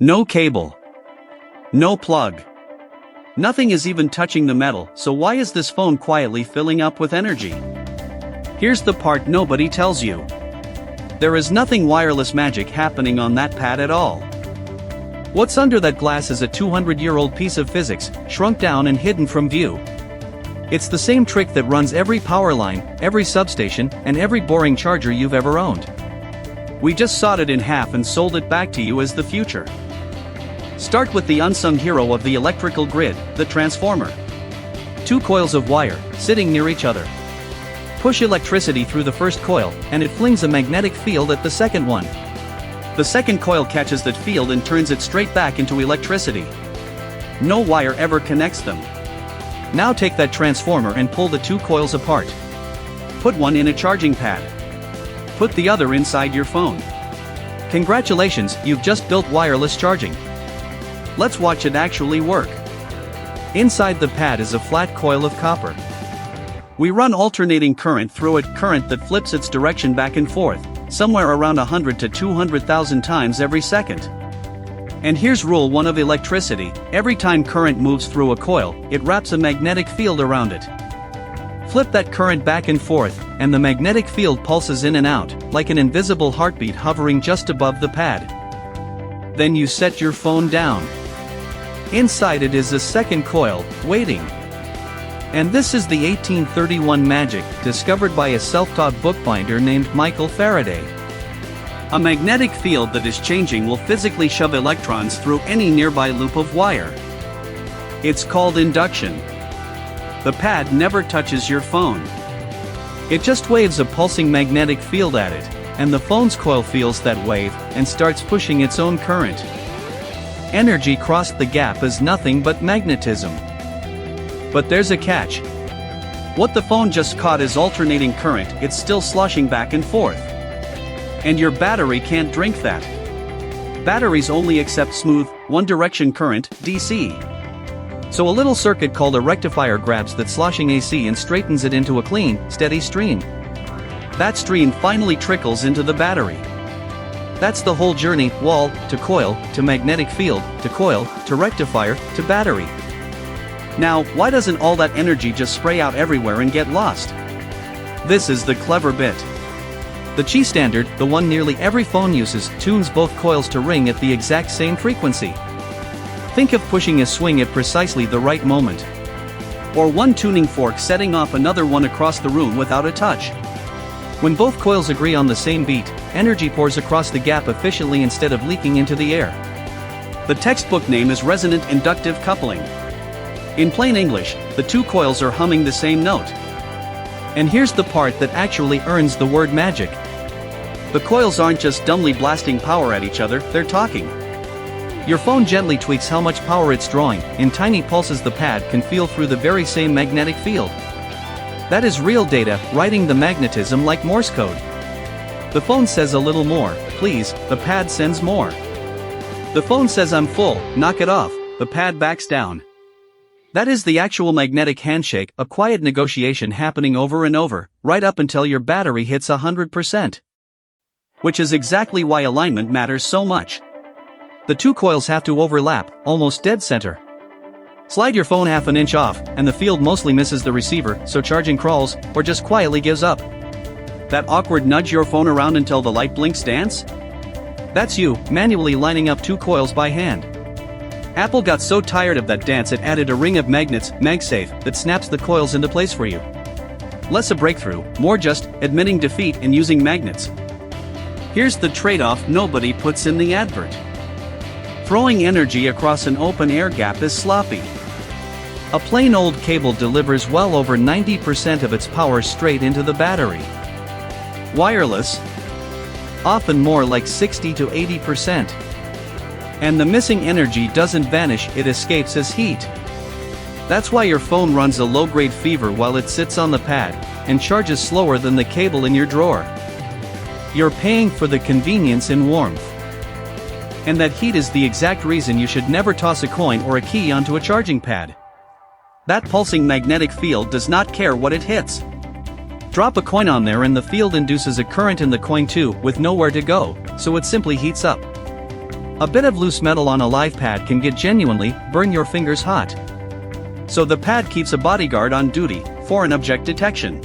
No cable. No plug. Nothing is even touching the metal, so why is this phone quietly filling up with energy? Here's the part nobody tells you. There is nothing wireless magic happening on that pad at all. What's under that glass is a 200-year-old piece of physics, shrunk down and hidden from view. It's the same trick that runs every power line, every substation, and every boring charger you've ever owned. We just sawed it in half and sold it back to you as the future. Start with the unsung hero of the electrical grid, the transformer. Two coils of wire, sitting near each other. Push electricity through the first coil, and it flings a magnetic field at the second one. The second coil catches that field and turns it straight back into electricity. No wire ever connects them. Now take that transformer and pull the two coils apart. Put one in a charging pad. Put the other inside your phone. Congratulations, you've just built wireless charging. Let's watch it actually work. Inside the pad is a flat coil of copper. We run alternating current through it, current that flips its direction back and forth, somewhere around 100 to 200,000 times every second. And here's rule 1 of electricity: every time current moves through a coil, it wraps a magnetic field around it. Flip that current back and forth, and the magnetic field pulses in and out, like an invisible heartbeat hovering just above the pad. Then you set your phone down. Inside it is a second coil, waiting. And this is the 1831 magic, discovered by a self-taught bookbinder named Michael Faraday. A magnetic field that is changing will physically shove electrons through any nearby loop of wire. It's called induction. The pad never touches your phone. It just waves a pulsing magnetic field at it, and the phone's coil feels that wave and starts pushing its own current. Energy crossed the gap is nothing but magnetism. But there's a catch. What the phone just caught is alternating current, it's still sloshing back and forth. And your battery can't drink that. Batteries only accept smooth, one-direction current, DC. So a little circuit called a rectifier grabs that sloshing AC and straightens it into a clean, steady stream. That stream finally trickles into the battery. That's the whole journey: wall, to coil, to magnetic field, to coil, to rectifier, to battery. Now, why doesn't all that energy just spray out everywhere and get lost? This is the clever bit. The Qi standard, the one nearly every phone uses, tunes both coils to ring at the exact same frequency. Think of pushing a swing at precisely the right moment. Or one tuning fork setting off another one across the room without a touch. When both coils agree on the same beat, energy pours across the gap efficiently instead of leaking into the air. The textbook name is resonant inductive coupling. In plain English, the two coils are humming the same note. And here's the part that actually earns the word magic. The coils aren't just dumbly blasting power at each other, they're talking. Your phone gently tweaks how much power it's drawing, in tiny pulses the pad can feel through the very same magnetic field. That is real data, writing the magnetism like Morse code. The phone says a little more, please, the pad sends more. The phone says I'm full, knock it off, the pad backs down. That is the actual magnetic handshake, a quiet negotiation happening over and over, right up until your battery hits 100%. Which is exactly why alignment matters so much. The two coils have to overlap, almost dead center. Slide your phone half an inch off, and the field mostly misses the receiver, so charging crawls, or just quietly gives up. That awkward nudge your phone around until the light blinks dance? That's you, manually lining up two coils by hand. Apple got so tired of that dance it added a ring of magnets, MagSafe, that snaps the coils into place for you. Less a breakthrough, more just admitting defeat and using magnets. Here's the trade-off nobody puts in the advert. Throwing energy across an open air gap is sloppy. A plain old cable delivers well over 90% of its power straight into the battery. Wireless? Often more like 60 to 80%. And the missing energy doesn't vanish, it escapes as heat. That's why your phone runs a low-grade fever while it sits on the pad, and charges slower than the cable in your drawer. You're paying for the convenience in warmth. And that heat is the exact reason you should never toss a coin or a key onto a charging pad. That pulsing magnetic field does not care what it hits. Drop a coin on there and the field induces a current in the coin too, with nowhere to go, so it simply heats up. A bit of loose metal on a live pad can genuinely burn your fingers hot. So the pad keeps a bodyguard on duty for an object detection.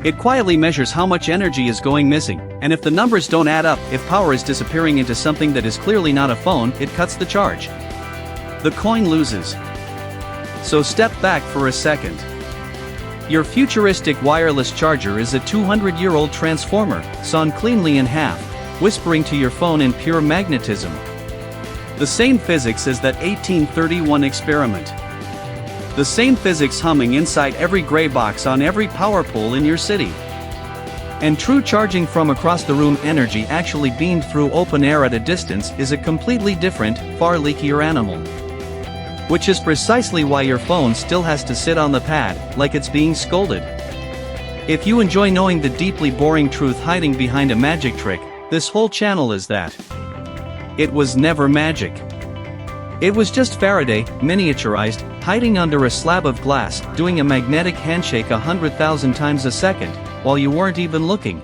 It quietly measures how much energy is going missing, and if the numbers don't add up, if power is disappearing into something that is clearly not a phone, it cuts the charge. The coin loses. So step back for a second. Your futuristic wireless charger is a 200-year-old transformer, sawn cleanly in half, whispering to your phone in pure magnetism. The same physics as that 1831 experiment. The same physics humming inside every gray box on every power pole in your city. And true charging from across the room energy actually beamed through open air at a distance is a completely different, far leakier animal. Which is precisely why your phone still has to sit on the pad, like it's being scolded. If you enjoy knowing the deeply boring truth hiding behind a magic trick, this whole channel is that. It was never magic. It was just Faraday, miniaturized, hiding under a slab of glass, doing a magnetic handshake 100,000 times a second, while you weren't even looking.